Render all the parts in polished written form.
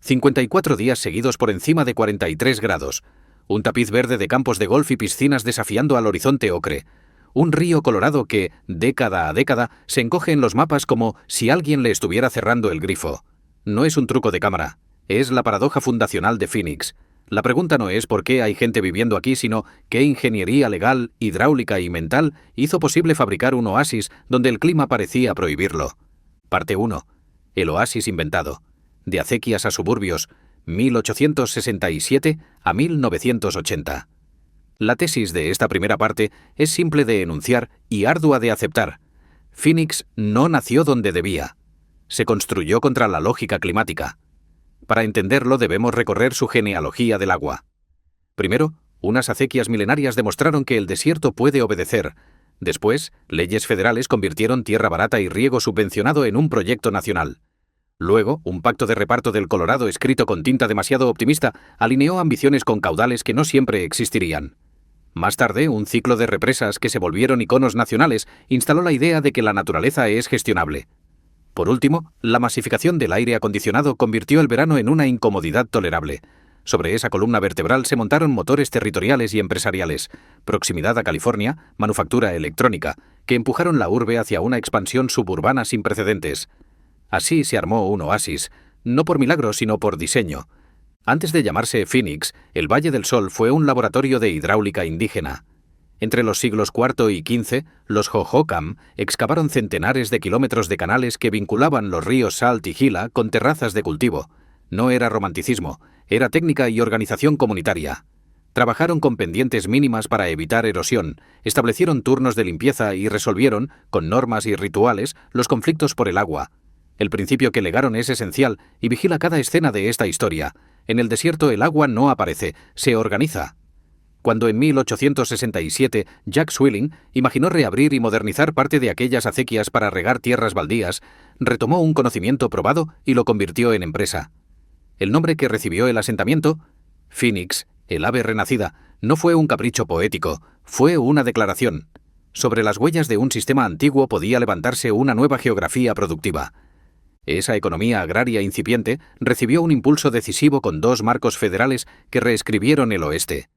54 días seguidos por encima de 43 grados. Un tapiz verde de campos de golf y piscinas desafiando al horizonte ocre. Un río colorado que, década a década, se encoge en los mapas como si alguien le estuviera cerrando el grifo. No es un truco de cámara, es la paradoja fundacional de Phoenix. La pregunta no es por qué hay gente viviendo aquí, sino qué ingeniería legal, hidráulica y mental hizo posible fabricar un oasis donde el clima parecía prohibirlo. Parte 1. El oasis inventado. De acequias a suburbios, 1867 a 1980. La tesis de esta primera parte es simple de enunciar y ardua de aceptar. Phoenix no nació donde debía. Se construyó contra la lógica climática. Para entenderlo debemos recorrer su genealogía del agua. Primero, unas acequias milenarias demostraron que el desierto puede obedecer. Después, leyes federales convirtieron tierra barata y riego subvencionado en un proyecto nacional. Luego, un pacto de reparto del Colorado escrito con tinta demasiado optimista alineó ambiciones con caudales que no siempre existirían. Más tarde, un ciclo de represas que se volvieron iconos nacionales instaló la idea de que la naturaleza es gestionable. Por último, la masificación del aire acondicionado convirtió el verano en una incomodidad tolerable. Sobre esa columna vertebral se montaron motores territoriales y empresariales, proximidad a California, manufactura electrónica, que empujaron la urbe hacia una expansión suburbana sin precedentes. Así se armó un oasis, no por milagro sino por diseño. Antes de llamarse Phoenix, el Valle del Sol fue un laboratorio de hidráulica indígena. Entre los siglos IV y XV, los Hohokam excavaron centenares de kilómetros de canales que vinculaban los ríos Salt y Gila con terrazas de cultivo. No era romanticismo, era técnica y organización comunitaria. Trabajaron con pendientes mínimas para evitar erosión, establecieron turnos de limpieza y resolvieron, con normas y rituales, los conflictos por el agua. El principio que legaron es esencial y vigila cada escena de esta historia. En el desierto el agua no aparece, se organiza. Cuando en 1867 Jack Swilling imaginó reabrir y modernizar parte de aquellas acequias para regar tierras baldías, retomó un conocimiento probado y lo convirtió en empresa. El nombre que recibió el asentamiento, Phoenix, el ave renacida, no fue un capricho poético, fue una declaración. Sobre las huellas de un sistema antiguo podía levantarse una nueva geografía productiva. Esa economía agraria incipiente recibió un impulso decisivo con dos marcos federales que reescribieron el oeste.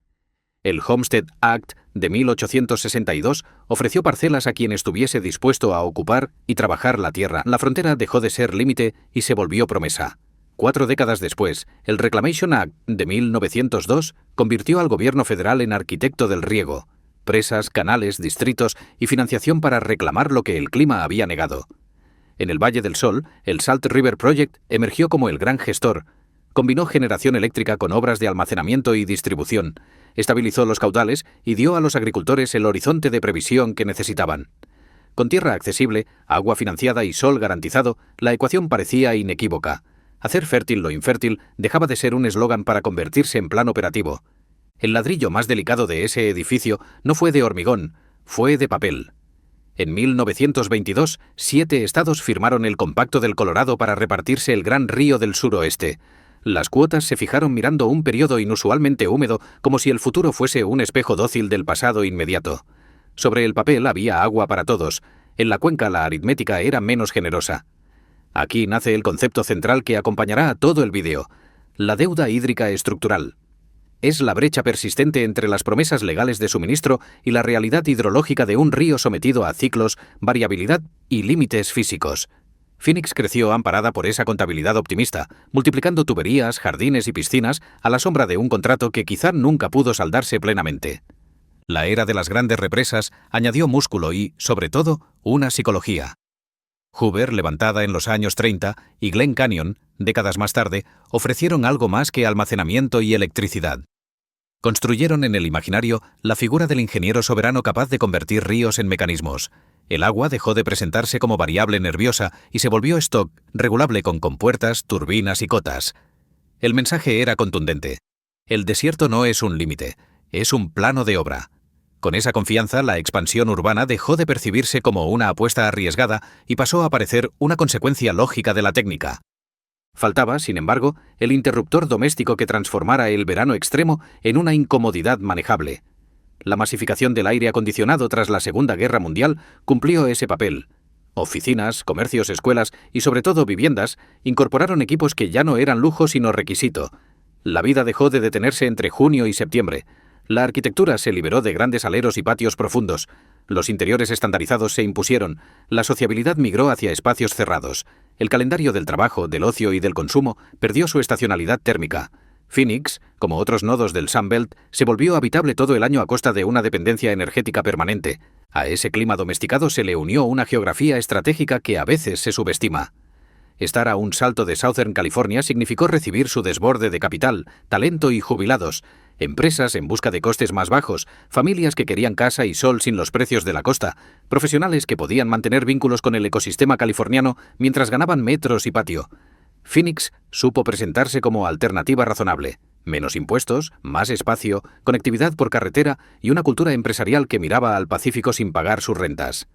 El Homestead Act de 1862 ofreció parcelas a quien estuviese dispuesto a ocupar y trabajar la tierra. La frontera dejó de ser límite y se volvió promesa. 4 décadas después, el Reclamation Act de 1902 convirtió al gobierno federal en arquitecto del riego, presas, canales, distritos y financiación para reclamar lo que el clima había negado. En el Valle del Sol, el Salt River Project emergió como el gran gestor. Combinó generación eléctrica con obras de almacenamiento y distribución, estabilizó los caudales y dio a los agricultores el horizonte de previsión que necesitaban. Con tierra accesible, agua financiada y sol garantizado, la ecuación parecía inequívoca. Hacer fértil lo infértil dejaba de ser un eslogan para convertirse en plan operativo. El ladrillo más delicado de ese edificio no fue de hormigón, fue de papel. En 1922, 7 estados firmaron el Compacto del Colorado para repartirse el gran río del suroeste. Las cuotas se fijaron mirando un periodo inusualmente húmedo, como si el futuro fuese un espejo dócil del pasado inmediato. Sobre el papel había agua para todos. En la cuenca la aritmética era menos generosa. Aquí nace el concepto central que acompañará a todo el vídeo: la deuda hídrica estructural. Es la brecha persistente entre las promesas legales de suministro y la realidad hidrológica de un río sometido a ciclos, variabilidad y límites físicos. Phoenix creció amparada por esa contabilidad optimista, multiplicando tuberías, jardines y piscinas a la sombra de un contrato que quizá nunca pudo saldarse plenamente. La era de las grandes represas añadió músculo y, sobre todo, una psicología. Hoover, levantada en los años 30, y Glen Canyon, décadas más tarde, ofrecieron algo más que almacenamiento y electricidad. Construyeron en el imaginario la figura del ingeniero soberano capaz de convertir ríos en mecanismos. El agua dejó de presentarse como variable nerviosa y se volvió stock, regulable con compuertas, turbinas y cotas. El mensaje era contundente. El desierto no es un límite, es un plano de obra. Con esa confianza, la expansión urbana dejó de percibirse como una apuesta arriesgada y pasó a parecer una consecuencia lógica de la técnica. Faltaba, sin embargo, el interruptor doméstico que transformara el verano extremo en una incomodidad manejable. La masificación del aire acondicionado tras la Segunda Guerra Mundial cumplió ese papel. Oficinas, comercios, escuelas y sobre todo viviendas incorporaron equipos que ya no eran lujo sino requisito. La vida dejó de detenerse entre junio y septiembre. La arquitectura se liberó de grandes aleros y patios profundos. Los interiores estandarizados se impusieron. La sociabilidad migró hacia espacios cerrados. El calendario del trabajo, del ocio y del consumo perdió su estacionalidad térmica. Phoenix, como otros nodos del Sunbelt, se volvió habitable todo el año a costa de una dependencia energética permanente. A ese clima domesticado se le unió una geografía estratégica que a veces se subestima. Estar a un salto de Southern California significó recibir su desborde de capital, talento y jubilados, empresas en busca de costes más bajos, familias que querían casa y sol sin los precios de la costa, profesionales que podían mantener vínculos con el ecosistema californiano mientras ganaban metros y patio. Phoenix supo presentarse como alternativa razonable. Menos impuestos, más espacio, conectividad por carretera y una cultura empresarial que miraba al Pacífico sin pagar sus rentas.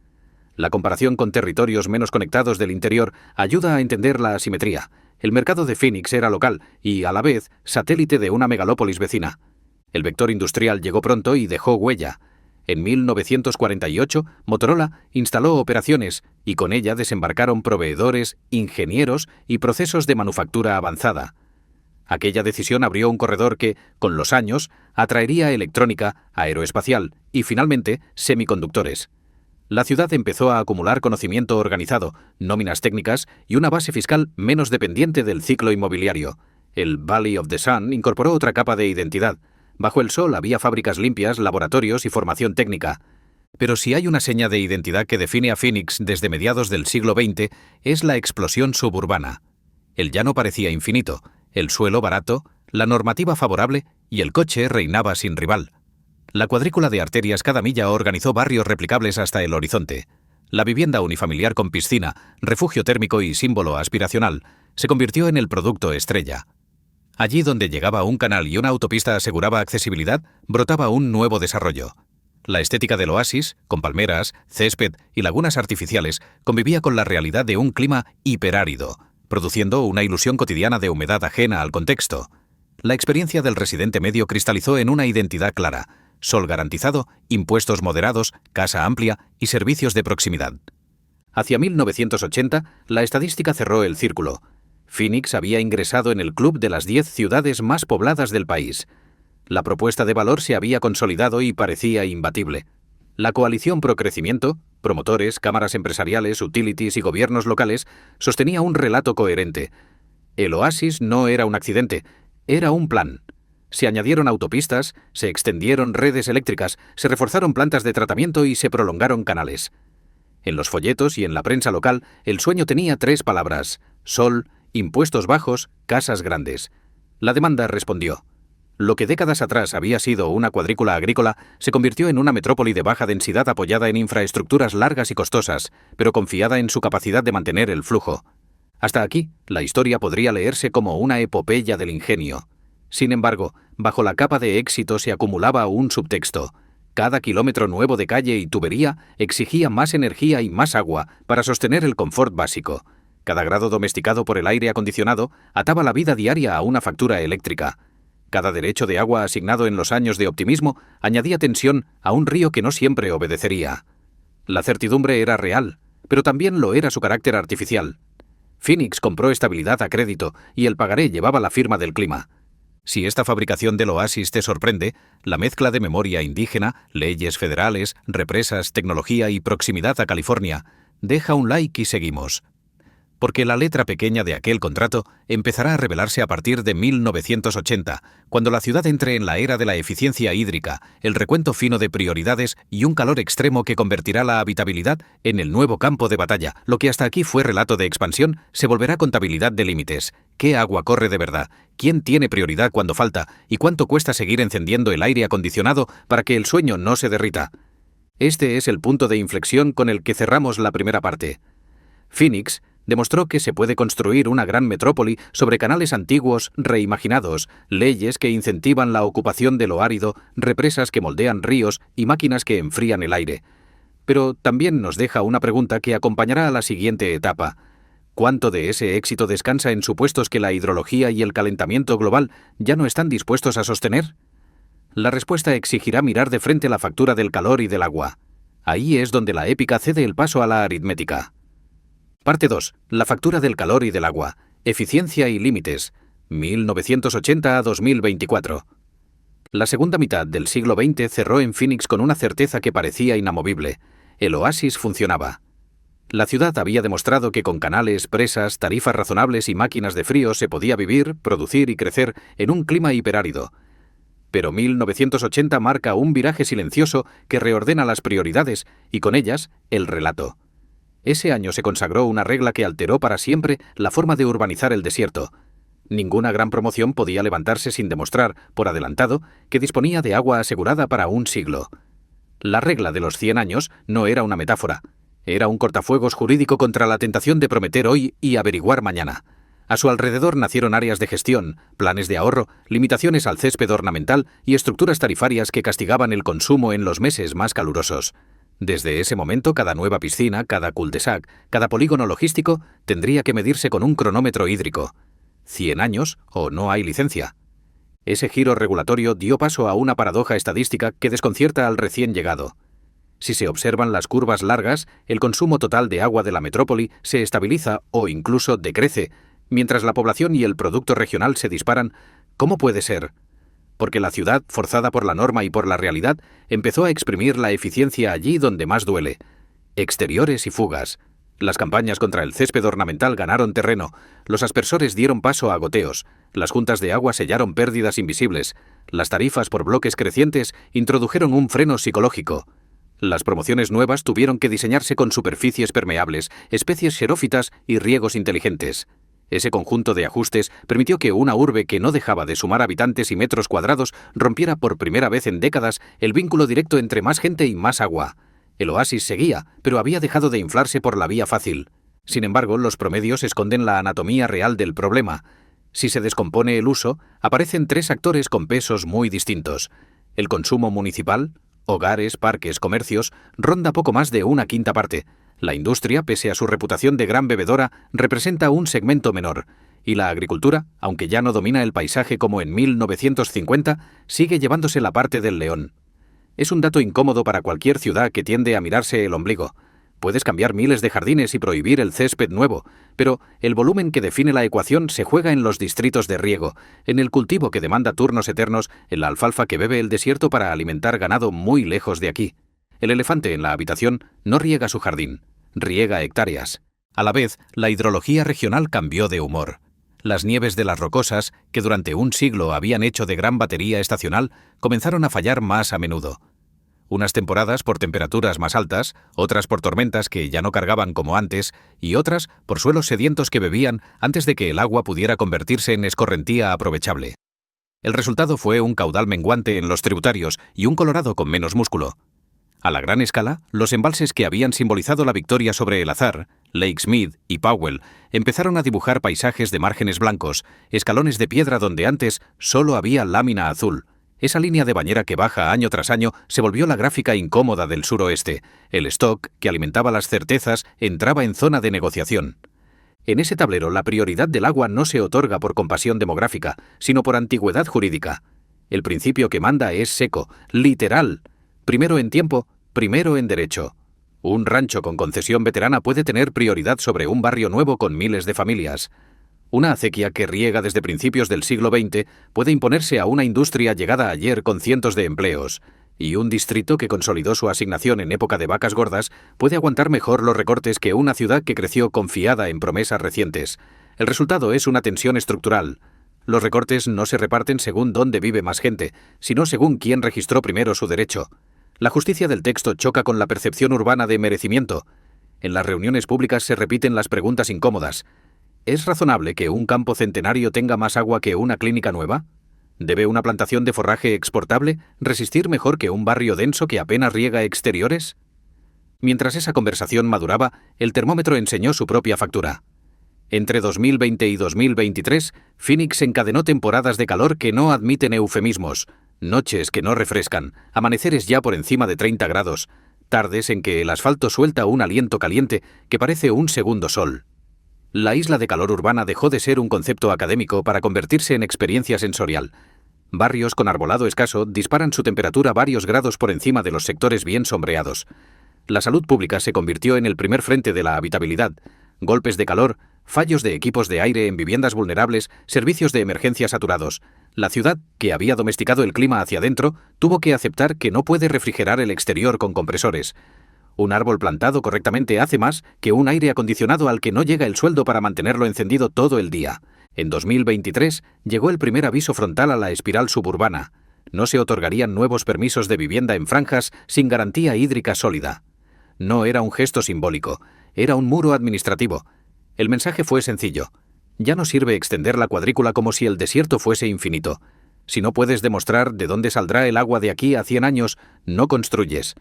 La comparación con territorios menos conectados del interior ayuda a entender la asimetría. El mercado de Phoenix era local y, a la vez, satélite de una megalópolis vecina. El vector industrial llegó pronto y dejó huella. En 1948, Motorola instaló operaciones y con ella desembarcaron proveedores, ingenieros y procesos de manufactura avanzada. Aquella decisión abrió un corredor que, con los años, atraería electrónica, aeroespacial y, finalmente, semiconductores. La ciudad empezó a acumular conocimiento organizado, nóminas técnicas y una base fiscal menos dependiente del ciclo inmobiliario. El Valley of the Sun incorporó otra capa de identidad. Bajo el sol había fábricas limpias, laboratorios y formación técnica. Pero si hay una seña de identidad que define a Phoenix desde mediados del siglo XX, es la explosión suburbana. El llano parecía infinito, el suelo barato, la normativa favorable y el coche reinaba sin rival. La cuadrícula de arterias cada milla organizó barrios replicables hasta el horizonte. La vivienda unifamiliar con piscina, refugio térmico y símbolo aspiracional se convirtió en el producto estrella. Allí donde llegaba un canal y una autopista aseguraba accesibilidad, brotaba un nuevo desarrollo. La estética del oasis, con palmeras, césped y lagunas artificiales, convivía con la realidad de un clima hiperárido, produciendo una ilusión cotidiana de humedad ajena al contexto. La experiencia del residente medio cristalizó en una identidad clara: sol garantizado, impuestos moderados, casa amplia y servicios de proximidad. Hacia 1980, la estadística cerró el círculo. Phoenix había ingresado en el club de las 10 ciudades más pobladas del país. La propuesta de valor se había consolidado y parecía imbatible. La coalición Pro Crecimiento, promotores, cámaras empresariales, utilities y gobiernos locales, sostenía un relato coherente. El oasis no era un accidente, era un plan. Se añadieron autopistas, se extendieron redes eléctricas, se reforzaron plantas de tratamiento y se prolongaron canales. En los folletos y en la prensa local, el sueño tenía 3 palabras: sol, impuestos bajos, casas grandes. La demanda respondió. Lo que décadas atrás había sido una cuadrícula agrícola se convirtió en una metrópoli de baja densidad apoyada en infraestructuras largas y costosas, pero confiada en su capacidad de mantener el flujo. Hasta aquí, la historia podría leerse como una epopeya del ingenio. Sin embargo, bajo la capa de éxito se acumulaba un subtexto. Cada kilómetro nuevo de calle y tubería exigía más energía y más agua para sostener el confort básico. Cada grado domesticado por el aire acondicionado ataba la vida diaria a una factura eléctrica. Cada derecho de agua asignado en los años de optimismo añadía tensión a un río que no siempre obedecería. La certidumbre era real, pero también lo era su carácter artificial. Phoenix compró estabilidad a crédito y el pagaré llevaba la firma del clima. Si esta fabricación del oasis te sorprende, la mezcla de memoria indígena, leyes federales, represas, tecnología y proximidad a California, deja un like y seguimos. Porque la letra pequeña de aquel contrato empezará a revelarse a partir de 1980, cuando la ciudad entre en la era de la eficiencia hídrica, el recuento fino de prioridades y un calor extremo que convertirá la habitabilidad en el nuevo campo de batalla. Lo que hasta aquí fue relato de expansión se volverá contabilidad de límites. ¿Qué agua corre de verdad? ¿Quién tiene prioridad cuando falta? ¿Y cuánto cuesta seguir encendiendo el aire acondicionado para que el sueño no se derrita? Este es el punto de inflexión con el que cerramos la primera parte. Phoenix demostró que se puede construir una gran metrópoli sobre canales antiguos reimaginados, leyes que incentivan la ocupación de lo árido, represas que moldean ríos y máquinas que enfrían el aire. Pero también nos deja una pregunta que acompañará a la siguiente etapa. ¿Cuánto de ese éxito descansa en supuestos que la hidrología y el calentamiento global ya no están dispuestos a sostener? La respuesta exigirá mirar de frente la factura del calor y del agua. Ahí es donde la épica cede el paso a la aritmética. Parte 2. La factura del calor y del agua. Eficiencia y límites. 1980 a 2024. La segunda mitad del siglo XX cerró en Phoenix con una certeza que parecía inamovible. El oasis funcionaba. La ciudad había demostrado que con canales, presas, tarifas razonables y máquinas de frío se podía vivir, producir y crecer en un clima hiperárido. Pero 1980 marca un viraje silencioso que reordena las prioridades y con ellas el relato. Ese año se consagró una regla que alteró para siempre la forma de urbanizar el desierto. Ninguna gran promoción podía levantarse sin demostrar, por adelantado, que disponía de agua asegurada para un siglo. La regla de los 100 años no era una metáfora. Era un cortafuegos jurídico contra la tentación de prometer hoy y averiguar mañana. A su alrededor nacieron áreas de gestión, planes de ahorro, limitaciones al césped ornamental y estructuras tarifarias que castigaban el consumo en los meses más calurosos. Desde ese momento, cada nueva piscina, cada cul-de-sac, cada polígono logístico tendría que medirse con un cronómetro hídrico. 100 años o no hay licencia. Ese giro regulatorio dio paso a una paradoja estadística que desconcierta al recién llegado. Si se observan las curvas largas, el consumo total de agua de la metrópoli se estabiliza o incluso decrece, mientras la población y el producto regional se disparan. ¿Cómo puede ser? Porque la ciudad, forzada por la norma y por la realidad, empezó a exprimir la eficiencia allí donde más duele. Exteriores y fugas. Las campañas contra el césped ornamental ganaron terreno, los aspersores dieron paso a goteos, las juntas de agua sellaron pérdidas invisibles, las tarifas por bloques crecientes introdujeron un freno psicológico. Las promociones nuevas tuvieron que diseñarse con superficies permeables, especies xerófitas y riegos inteligentes. Ese conjunto de ajustes permitió que una urbe que no dejaba de sumar habitantes y metros cuadrados rompiera por primera vez en décadas el vínculo directo entre más gente y más agua. El oasis seguía, pero había dejado de inflarse por la vía fácil. Sin embargo, los promedios esconden la anatomía real del problema. Si se descompone el uso, aparecen tres actores con pesos muy distintos. El consumo municipal, hogares, parques, comercios, ronda poco más de una quinta parte. La industria, pese a su reputación de gran bebedora, representa un segmento menor. Y la agricultura, aunque ya no domina el paisaje como en 1950, sigue llevándose la parte del león. Es un dato incómodo para cualquier ciudad que tiende a mirarse el ombligo. Puedes cambiar miles de jardines y prohibir el césped nuevo, pero el volumen que define la ecuación se juega en los distritos de riego, en el cultivo que demanda turnos eternos, en la alfalfa que bebe el desierto para alimentar ganado muy lejos de aquí. El elefante en la habitación no riega su jardín, riega hectáreas. A la vez, la hidrología regional cambió de humor. Las nieves de las rocosas, que durante un siglo habían hecho de gran batería estacional, comenzaron a fallar más a menudo. Unas temporadas por temperaturas más altas, otras por tormentas que ya no cargaban como antes, y otras por suelos sedientos que bebían antes de que el agua pudiera convertirse en escorrentía aprovechable. El resultado fue un caudal menguante en los tributarios y un Colorado con menos músculo. A la gran escala, los embalses que habían simbolizado la victoria sobre el azar, Lake Smith y Powell, empezaron a dibujar paisajes de márgenes blancos, escalones de piedra donde antes solo había lámina azul. Esa línea de bañera que baja año tras año se volvió la gráfica incómoda del suroeste. El stock, que alimentaba las certezas, entraba en zona de negociación. En ese tablero, la prioridad del agua no se otorga por compasión demográfica, sino por antigüedad jurídica. El principio que manda es seco, literal. Primero en tiempo, primero en derecho. Un rancho con concesión veterana puede tener prioridad sobre un barrio nuevo con miles de familias. Una acequia que riega desde principios del siglo XX puede imponerse a una industria llegada ayer con cientos de empleos, y un distrito que consolidó su asignación en época de vacas gordas puede aguantar mejor los recortes que una ciudad que creció confiada en promesas recientes. El resultado es una tensión estructural. Los recortes no se reparten según dónde vive más gente, sino según quién registró primero su derecho. La justicia del texto choca con la percepción urbana de merecimiento. En las reuniones públicas se repiten las preguntas incómodas. ¿Es razonable que un campo centenario tenga más agua que una clínica nueva? ¿Debe una plantación de forraje exportable resistir mejor que un barrio denso que apenas riega exteriores? Mientras esa conversación maduraba, el termómetro enseñó su propia factura. Entre 2020 y 2023, Phoenix encadenó temporadas de calor que no admiten eufemismos, noches que no refrescan, amaneceres ya por encima de 30 grados, tardes en que el asfalto suelta un aliento caliente que parece un segundo sol. La isla de calor urbana dejó de ser un concepto académico para convertirse en experiencia sensorial. Barrios con arbolado escaso disparan su temperatura varios grados por encima de los sectores bien sombreados. La salud pública se convirtió en el primer frente de la habitabilidad. golpes de calor, fallos de equipos de aire en viviendas vulnerables, servicios de emergencia saturados. La ciudad, que había domesticado el clima hacia adentro, tuvo que aceptar que no puede refrigerar el exterior con compresores. Un árbol plantado correctamente hace más que un aire acondicionado al que no llega el sueldo para mantenerlo encendido todo el día. En 2023 llegó el primer aviso frontal a la espiral suburbana. No se otorgarían nuevos permisos de vivienda en franjas sin garantía hídrica sólida. No era un gesto simbólico, era un muro administrativo. El mensaje fue sencillo. Ya no sirve extender la cuadrícula como si el desierto fuese infinito. Si no puedes demostrar de dónde saldrá el agua de aquí a 100 años, no construyes.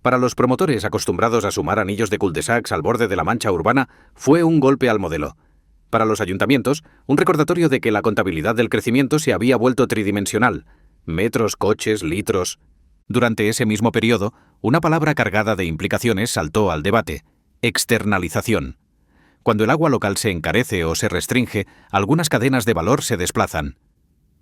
Para los promotores acostumbrados a sumar anillos de cul-de-sacs al borde de la mancha urbana, fue un golpe al modelo. Para los ayuntamientos, un recordatorio de que la contabilidad del crecimiento se había vuelto tridimensional. Metros, coches, litros. Durante ese mismo periodo, una palabra cargada de implicaciones saltó al debate: externalización. Cuando el agua local se encarece o se restringe, algunas cadenas de valor se desplazan.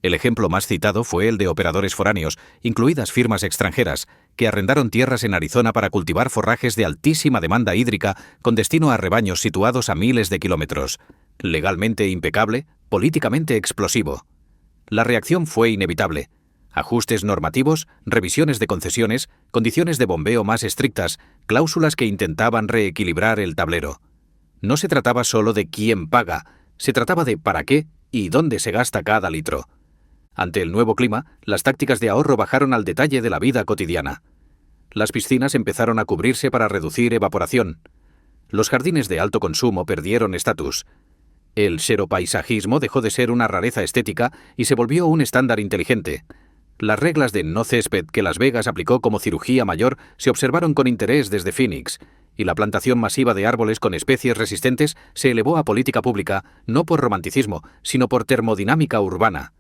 El ejemplo más citado fue el de operadores foráneos, incluidas firmas extranjeras, que arrendaron tierras en Arizona para cultivar forrajes de altísima demanda hídrica con destino a rebaños situados a miles de kilómetros. Legalmente impecable, políticamente explosivo. La reacción fue inevitable. Ajustes normativos, revisiones de concesiones, condiciones de bombeo más estrictas, cláusulas que intentaban reequilibrar el tablero. No se trataba solo de quién paga, se trataba de para qué y dónde se gasta cada litro. Ante el nuevo clima, las tácticas de ahorro bajaron al detalle de la vida cotidiana. Las piscinas empezaron a cubrirse para reducir evaporación. Los jardines de alto consumo perdieron estatus. El xeropaisajismo dejó de ser una rareza estética y se volvió un estándar inteligente. Las reglas de no césped que Las Vegas aplicó como cirugía mayor se observaron con interés desde Phoenix, y la plantación masiva de árboles con especies resistentes se elevó a política pública no por romanticismo, sino por termodinámica urbana.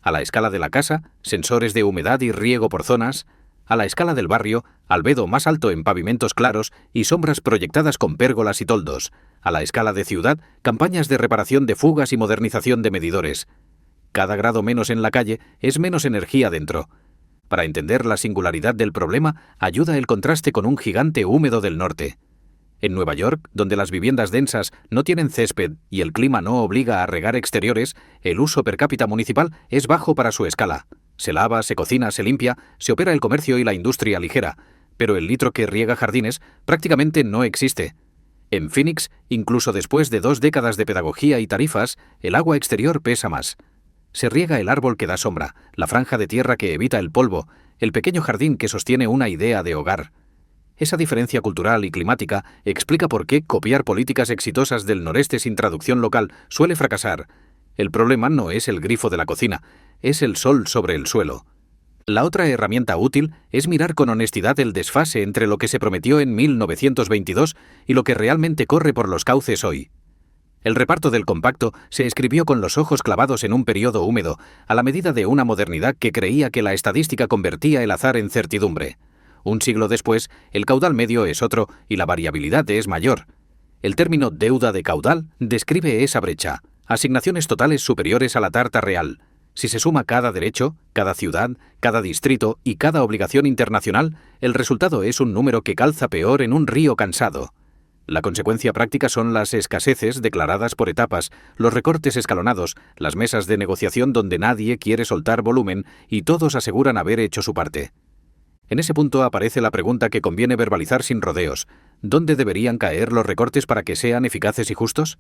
A la escala de la casa, sensores de humedad y riego por zonas. A la escala del barrio, albedo más alto en pavimentos claros y sombras proyectadas con pérgolas y toldos. A la escala de ciudad, campañas de reparación de fugas y modernización de medidores. Cada grado menos en la calle es menos energía dentro. Para entender la singularidad del problema, ayuda el contraste con un gigante húmedo del norte. En Nueva York, donde las viviendas densas no tienen césped y el clima no obliga a regar exteriores, el uso per cápita municipal es bajo para su escala. Se lava, se cocina, se limpia, se opera el comercio y la industria ligera, pero el litro que riega jardines prácticamente no existe. En Phoenix, incluso después de 2 décadas de pedagogía y tarifas, el agua exterior pesa más. Se riega el árbol que da sombra, la franja de tierra que evita el polvo, el pequeño jardín que sostiene una idea de hogar. Esa diferencia cultural y climática explica por qué copiar políticas exitosas del noreste sin traducción local suele fracasar. El problema no es el grifo de la cocina, es el sol sobre el suelo. La otra herramienta útil es mirar con honestidad el desfase entre lo que se prometió en 1922 y lo que realmente corre por los cauces hoy. El reparto del compacto se escribió con los ojos clavados en un periodo húmedo, a la medida de una modernidad que creía que la estadística convertía el azar en certidumbre. Un siglo después, el caudal medio es otro y la variabilidad es mayor. El término deuda de caudal describe esa brecha, asignaciones totales superiores a la tarta real. Si se suma cada derecho, cada ciudad, cada distrito y cada obligación internacional, el resultado es un número que calza peor en un río cansado. La consecuencia práctica son las escaseces declaradas por etapas, los recortes escalonados, las mesas de negociación donde nadie quiere soltar volumen y todos aseguran haber hecho su parte. En ese punto aparece la pregunta que conviene verbalizar sin rodeos. ¿Dónde deberían caer los recortes para que sean eficaces y justos?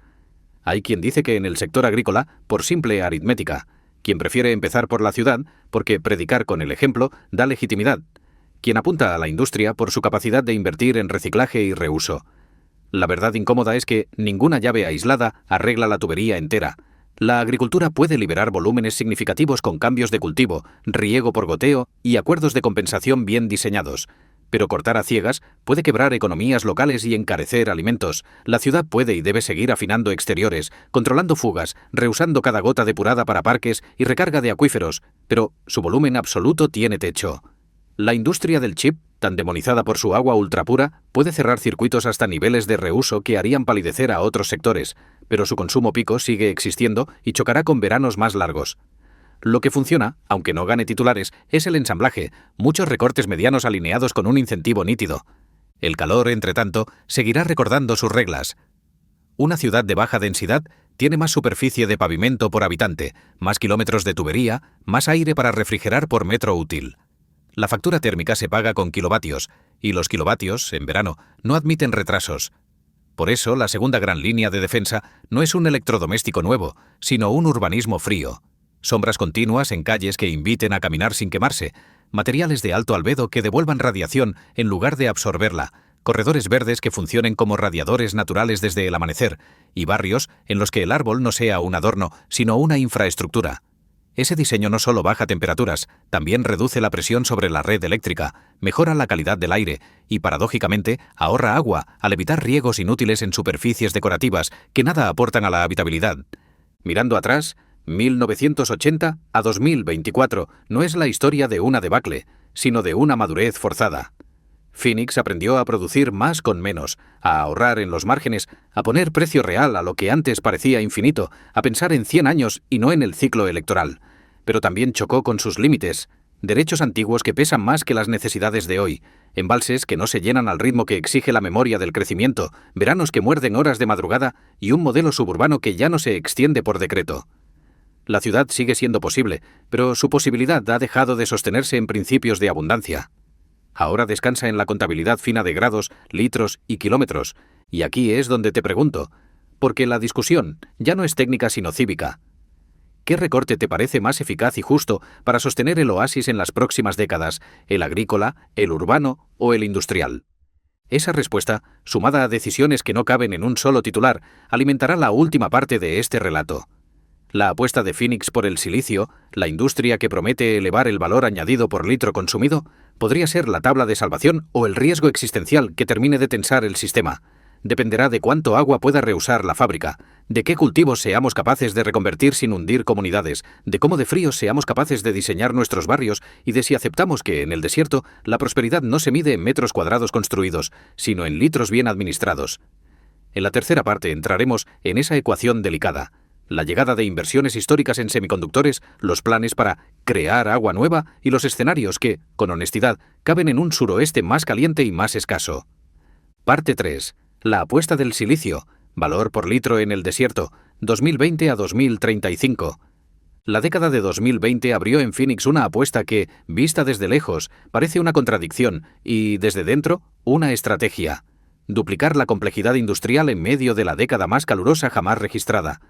Hay quien dice que en el sector agrícola, por simple aritmética. Quien prefiere empezar por la ciudad, porque predicar con el ejemplo da legitimidad. Quien apunta a la industria por su capacidad de invertir en reciclaje y reuso. La verdad incómoda es que ninguna llave aislada arregla la tubería entera. La agricultura puede liberar volúmenes significativos con cambios de cultivo, riego por goteo y acuerdos de compensación bien diseñados. Pero cortar a ciegas puede quebrar economías locales y encarecer alimentos. La ciudad puede y debe seguir afinando exteriores, controlando fugas, rehusando cada gota depurada para parques y recarga de acuíferos, pero su volumen absoluto tiene techo. La industria del chip, tan demonizada por su agua ultrapura, puede cerrar circuitos hasta niveles de reuso que harían palidecer a otros sectores, pero su consumo pico sigue existiendo y chocará con veranos más largos. Lo que funciona, aunque no gane titulares, es el ensamblaje, muchos recortes medianos alineados con un incentivo nítido. El calor, entre tanto, seguirá recordando sus reglas. Una ciudad de baja densidad tiene más superficie de pavimento por habitante, más kilómetros de tubería, más aire para refrigerar por metro útil. La factura térmica se paga con kilovatios, y los kilovatios, en verano, no admiten retrasos. Por eso, la segunda gran línea de defensa no es un electrodoméstico nuevo, sino un urbanismo frío. Sombras continuas en calles que inviten a caminar sin quemarse, materiales de alto albedo que devuelvan radiación en lugar de absorberla, corredores verdes que funcionen como radiadores naturales desde el amanecer, y barrios en los que el árbol no sea un adorno, sino una infraestructura. Ese diseño no solo baja temperaturas, también reduce la presión sobre la red eléctrica, mejora la calidad del aire y, paradójicamente, ahorra agua al evitar riegos inútiles en superficies decorativas que nada aportan a la habitabilidad. Mirando atrás, 1980 a 2024 no es la historia de una debacle, sino de una madurez forzada. Phoenix aprendió a producir más con menos, a ahorrar en los márgenes, a poner precio real a lo que antes parecía infinito, a pensar en 100 años y no en el ciclo electoral. Pero también chocó con sus límites, derechos antiguos que pesan más que las necesidades de hoy, embalses que no se llenan al ritmo que exige la memoria del crecimiento, veranos que muerden horas de madrugada y un modelo suburbano que ya no se extiende por decreto. La ciudad sigue siendo posible, pero su posibilidad ha dejado de sostenerse en principios de abundancia. Ahora descansa en la contabilidad fina de grados, litros y kilómetros, y aquí es donde te pregunto, porque la discusión ya no es técnica sino cívica. ¿Qué recorte te parece más eficaz y justo para sostener el oasis en las próximas décadas, el agrícola, el urbano o el industrial? Esa respuesta, sumada a decisiones que no caben en un solo titular, alimentará la última parte de este relato. La apuesta de Phoenix por el silicio, la industria que promete elevar el valor añadido por litro consumido, podría ser la tabla de salvación o el riesgo existencial que termine de tensar el sistema. Dependerá de cuánto agua pueda reusar la fábrica, de qué cultivos seamos capaces de reconvertir sin hundir comunidades, de cómo de fríos seamos capaces de diseñar nuestros barrios y de si aceptamos que en el desierto la prosperidad no se mide en metros cuadrados construidos, sino en litros bien administrados. En la tercera parte entraremos en esa ecuación delicada. La llegada de inversiones históricas en semiconductores, los planes para crear agua nueva y los escenarios que, con honestidad, caben en un suroeste más caliente y más escaso. Parte 3. La apuesta del silicio, valor por litro en el desierto, 2020 a 2035. La década de 2020 abrió en Phoenix una apuesta que, vista desde lejos, parece una contradicción y, desde dentro, una estrategia. Duplicar la complejidad industrial en medio de la década más calurosa jamás registrada.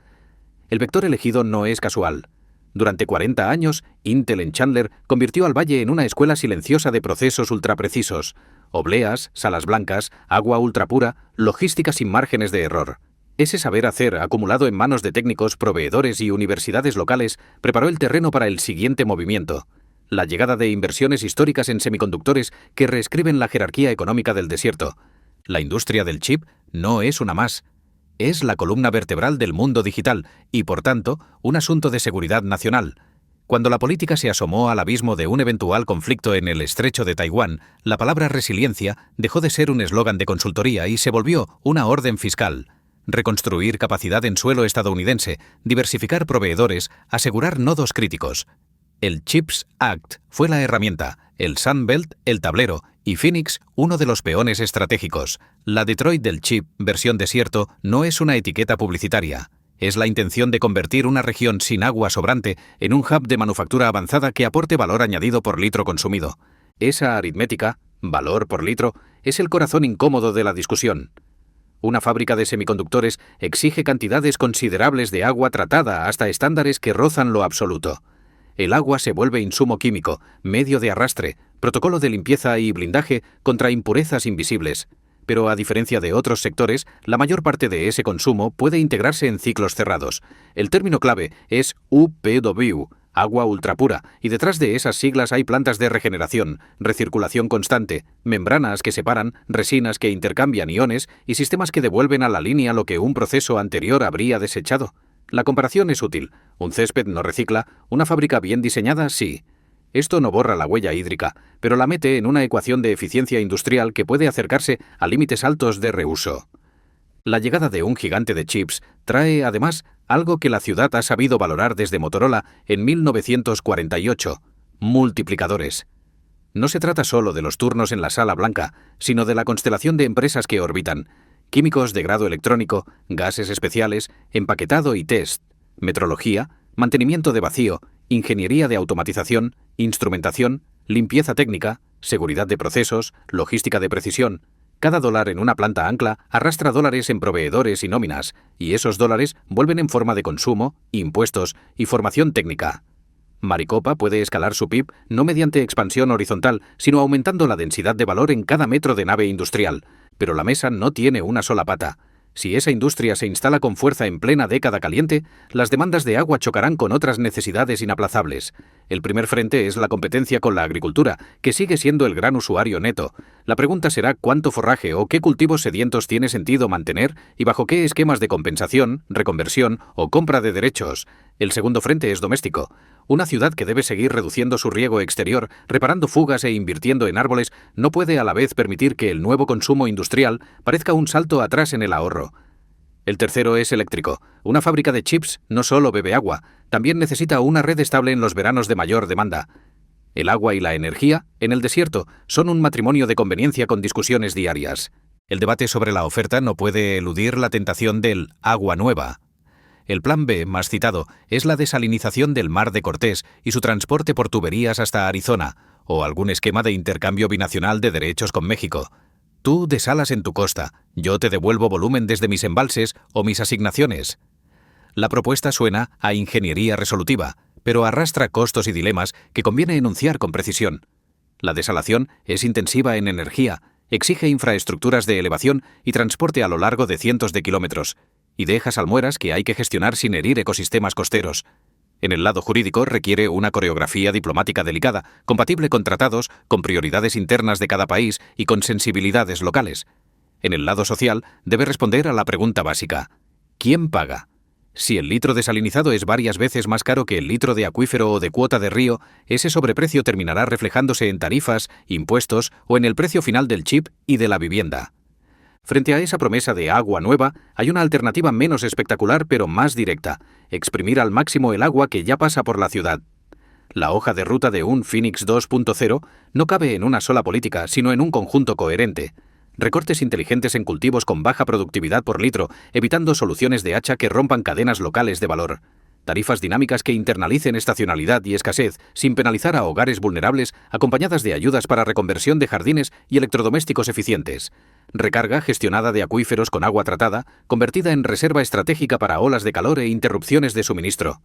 El vector elegido no es casual. Durante 40 años, Intel en Chandler convirtió al valle en una escuela silenciosa de procesos ultraprecisos, obleas, salas blancas, agua ultrapura, logística sin márgenes de error. Ese saber hacer, acumulado en manos de técnicos, proveedores y universidades locales, preparó el terreno para el siguiente movimiento: la llegada de inversiones históricas en semiconductores que reescriben la jerarquía económica del desierto. La industria del chip no es una más. Es la columna vertebral del mundo digital y, por tanto, un asunto de seguridad nacional. Cuando la política se asomó al abismo de un eventual conflicto en el estrecho de Taiwán, la palabra resiliencia dejó de ser un eslogan de consultoría y se volvió una orden fiscal. Reconstruir capacidad en suelo estadounidense, diversificar proveedores, asegurar nodos críticos. El CHIPS Act fue la herramienta, el Sun Belt el tablero y Phoenix uno de los peones estratégicos. La Detroit del chip, versión desierto, no es una etiqueta publicitaria. Es la intención de convertir una región sin agua sobrante en un hub de manufactura avanzada que aporte valor añadido por litro consumido. Esa aritmética, valor por litro, es el corazón incómodo de la discusión. Una fábrica de semiconductores exige cantidades considerables de agua tratada hasta estándares que rozan lo absoluto. El agua se vuelve insumo químico, medio de arrastre, protocolo de limpieza y blindaje contra impurezas invisibles. Pero a diferencia de otros sectores, la mayor parte de ese consumo puede integrarse en ciclos cerrados. El término clave es UPW, agua ultrapura, y detrás de esas siglas hay plantas de regeneración, recirculación constante, membranas que separan, resinas que intercambian iones y sistemas que devuelven a la línea lo que un proceso anterior habría desechado. La comparación es útil. Un césped no recicla, una fábrica bien diseñada sí. Esto no borra la huella hídrica, pero la mete en una ecuación de eficiencia industrial que puede acercarse a límites altos de reuso. La llegada de un gigante de chips trae, además, algo que la ciudad ha sabido valorar desde Motorola en 1948, multiplicadores. No se trata solo de los turnos en la Sala Blanca, sino de la constelación de empresas que orbitan, químicos de grado electrónico, gases especiales, empaquetado y test, metrología, mantenimiento de vacío, ingeniería de automatización, instrumentación, limpieza técnica, seguridad de procesos, logística de precisión. Cada dólar en una planta ancla arrastra dólares en proveedores y nóminas, y esos dólares vuelven en forma de consumo, impuestos y formación técnica. Maricopa puede escalar su PIB no mediante expansión horizontal, sino aumentando la densidad de valor en cada metro de nave industrial. Pero la mesa no tiene una sola pata. Si esa industria se instala con fuerza en plena década caliente, las demandas de agua chocarán con otras necesidades inaplazables. El primer frente es la competencia con la agricultura, que sigue siendo el gran usuario neto. La pregunta será cuánto forraje o qué cultivos sedientos tiene sentido mantener y bajo qué esquemas de compensación, reconversión o compra de derechos. El segundo frente es doméstico. Una ciudad que debe seguir reduciendo su riego exterior, reparando fugas e invirtiendo en árboles, no puede a la vez permitir que el nuevo consumo industrial parezca un salto atrás en el ahorro. El tercero es eléctrico. Una fábrica de chips no solo bebe agua, también necesita una red estable en los veranos de mayor demanda. El agua y la energía, en el desierto, son un matrimonio de conveniencia con discusiones diarias. El debate sobre la oferta no puede eludir la tentación del agua nueva. El plan B, más citado, es la desalinización del Mar de Cortés y su transporte por tuberías hasta Arizona, o algún esquema de intercambio binacional de derechos con México. Tú desalas en tu costa, yo te devuelvo volumen desde mis embalses o mis asignaciones. La propuesta suena a ingeniería resolutiva, pero arrastra costos y dilemas que conviene enunciar con precisión. La desalación es intensiva en energía, exige infraestructuras de elevación y transporte a lo largo de cientos de kilómetros, y deja salmueras que hay que gestionar sin herir ecosistemas costeros. En el lado jurídico requiere una coreografía diplomática delicada, compatible con tratados, con prioridades internas de cada país y con sensibilidades locales. En el lado social debe responder a la pregunta básica: ¿quién paga? Si el litro desalinizado es varias veces más caro que el litro de acuífero o de cuota de río, ese sobreprecio terminará reflejándose en tarifas, impuestos o en el precio final del chip y de la vivienda. Frente a esa promesa de agua nueva, hay una alternativa menos espectacular pero más directa: exprimir al máximo el agua que ya pasa por la ciudad. La hoja de ruta de un Phoenix 2.0 no cabe en una sola política, sino en un conjunto coherente. Recortes inteligentes en cultivos con baja productividad por litro, evitando soluciones de hacha que rompan cadenas locales de valor. Tarifas dinámicas que internalicen estacionalidad y escasez, sin penalizar a hogares vulnerables, acompañadas de ayudas para reconversión de jardines y electrodomésticos eficientes. Recarga gestionada de acuíferos con agua tratada, convertida en reserva estratégica para olas de calor e interrupciones de suministro.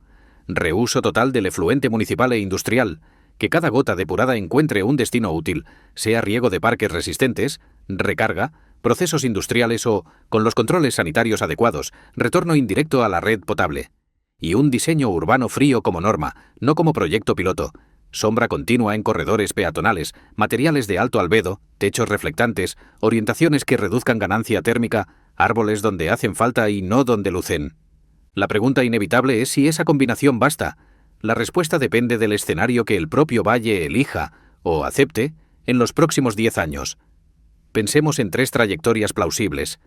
Reuso total del efluente municipal e industrial. Que cada gota depurada encuentre un destino útil, sea riego de parques resistentes, recarga, procesos industriales o, con los controles sanitarios adecuados, retorno indirecto a la red potable. Y un diseño urbano frío como norma, no como proyecto piloto. Sombra continua en corredores peatonales, materiales de alto albedo, techos reflectantes, orientaciones que reduzcan ganancia térmica, árboles donde hacen falta y no donde lucen. La pregunta inevitable es si esa combinación basta. La respuesta depende del escenario que el propio valle elija, o acepte, en los próximos 10 años. Pensemos en 3 trayectorias plausibles.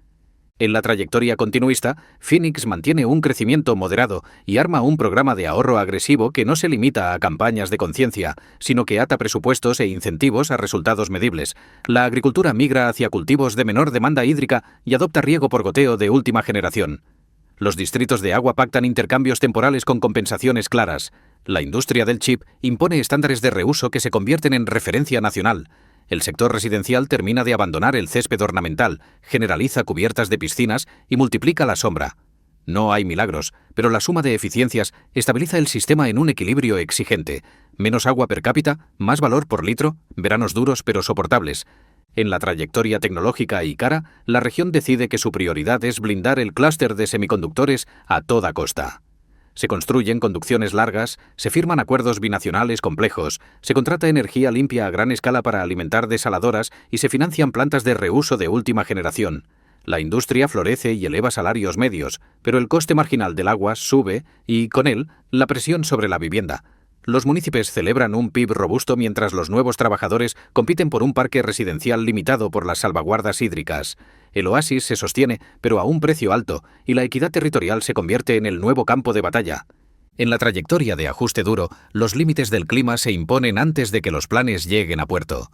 En la trayectoria continuista, Phoenix mantiene un crecimiento moderado y arma un programa de ahorro agresivo que no se limita a campañas de conciencia, sino que ata presupuestos e incentivos a resultados medibles. La agricultura migra hacia cultivos de menor demanda hídrica y adopta riego por goteo de última generación. Los distritos de agua pactan intercambios temporales con compensaciones claras. La industria del chip impone estándares de reuso que se convierten en referencia nacional. El sector residencial termina de abandonar el césped ornamental, generaliza cubiertas de piscinas y multiplica la sombra. No hay milagros, pero la suma de eficiencias estabiliza el sistema en un equilibrio exigente. Menos agua per cápita, más valor por litro, veranos duros pero soportables. En la trayectoria tecnológica y cara, la región decide que su prioridad es blindar el clúster de semiconductores a toda costa. Se construyen conducciones largas, se firman acuerdos binacionales complejos, se contrata energía limpia a gran escala para alimentar desaladoras y se financian plantas de reuso de última generación. La industria florece y eleva salarios medios, pero el coste marginal del agua sube y, con él, la presión sobre la vivienda. Los municipios celebran un PIB robusto mientras los nuevos trabajadores compiten por un parque residencial limitado por las salvaguardas hídricas. El oasis se sostiene, pero a un precio alto, y la equidad territorial se convierte en el nuevo campo de batalla. En la trayectoria de ajuste duro, los límites del clima se imponen antes de que los planes lleguen a puerto.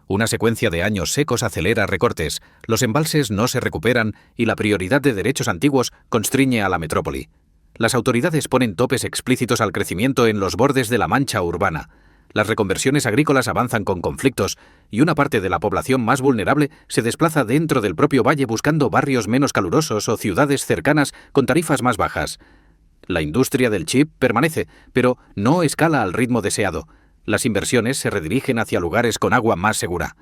Una secuencia de años secos acelera recortes, los embalses no se recuperan y la prioridad de derechos antiguos constriñe a la metrópoli. Las autoridades ponen topes explícitos al crecimiento en los bordes de la mancha urbana. Las reconversiones agrícolas avanzan con conflictos y una parte de la población más vulnerable se desplaza dentro del propio valle buscando barrios menos calurosos o ciudades cercanas con tarifas más bajas. La industria del chip permanece, pero no escala al ritmo deseado. Las inversiones se redirigen hacia lugares con agua más segura.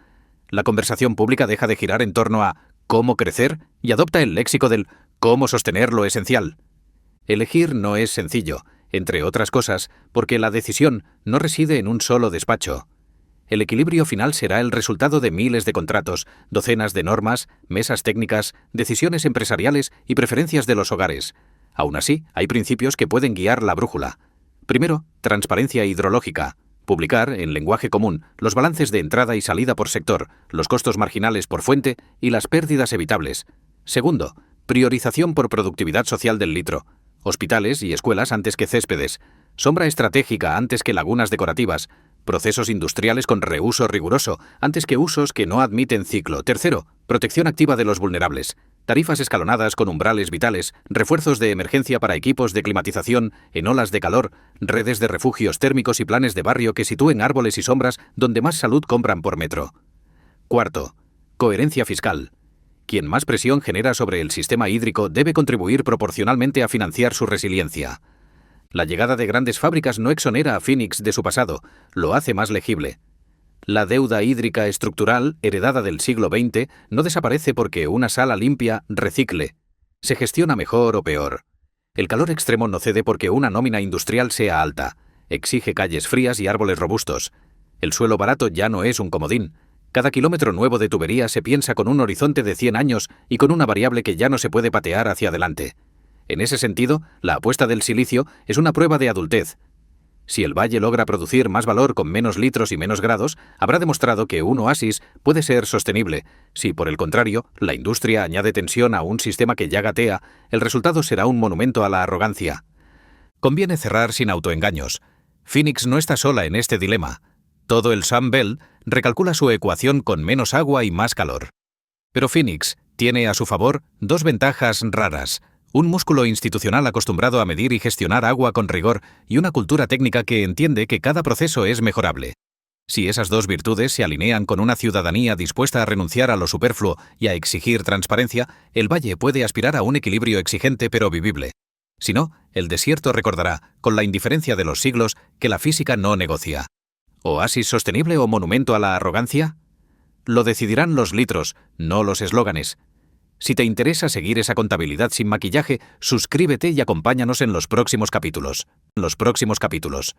La conversación pública deja de girar en torno a cómo crecer y adopta el léxico del cómo sostener lo esencial. Elegir no es sencillo, entre otras cosas, porque la decisión no reside en un solo despacho. El equilibrio final será el resultado de miles de contratos, docenas de normas, mesas técnicas, decisiones empresariales y preferencias de los hogares. Aún así, hay principios que pueden guiar la brújula. Primero, transparencia hidrológica. Publicar, en lenguaje común, los balances de entrada y salida por sector, los costos marginales por fuente y las pérdidas evitables. Segundo, priorización por productividad social del litro. Hospitales y escuelas antes que céspedes, sombra estratégica antes que lagunas decorativas, procesos industriales con reuso riguroso antes que usos que no admiten ciclo. Tercero, protección activa de los vulnerables, tarifas escalonadas con umbrales vitales, refuerzos de emergencia para equipos de climatización en olas de calor, redes de refugios térmicos y planes de barrio que sitúen árboles y sombras donde más salud compran por metro. Cuarto, coherencia fiscal. Quien más presión genera sobre el sistema hídrico debe contribuir proporcionalmente a financiar su resiliencia. La llegada de grandes fábricas no exonera a Phoenix de su pasado, lo hace más legible. La deuda hídrica estructural, heredada del siglo XX, no desaparece porque una sala limpia recicle. Se gestiona mejor o peor. El calor extremo no cede porque una nómina industrial sea alta. Exige calles frías y árboles robustos. El suelo barato ya no es un comodín. Cada kilómetro nuevo de tubería se piensa con un horizonte de 100 años y con una variable que ya no se puede patear hacia adelante. En ese sentido, la apuesta del silicio es una prueba de adultez. Si el valle logra producir más valor con menos litros y menos grados, habrá demostrado que un oasis puede ser sostenible. Si, por el contrario, la industria añade tensión a un sistema que ya gatea, el resultado será un monumento a la arrogancia. Conviene cerrar sin autoengaños. Phoenix no está sola en este dilema. Todo el Sun Belt recalcula su ecuación con menos agua y más calor. Pero Phoenix tiene a su favor dos ventajas raras: un músculo institucional acostumbrado a medir y gestionar agua con rigor y una cultura técnica que entiende que cada proceso es mejorable. Si esas dos virtudes se alinean con una ciudadanía dispuesta a renunciar a lo superfluo y a exigir transparencia, el valle puede aspirar a un equilibrio exigente pero vivible. Si no, el desierto recordará, con la indiferencia de los siglos, que la física no negocia. ¿Oasis sostenible o monumento a la arrogancia? Lo decidirán los litros, no los eslóganes. Si te interesa seguir esa contabilidad sin maquillaje, suscríbete y acompáñanos en los próximos capítulos. Los próximos capítulos.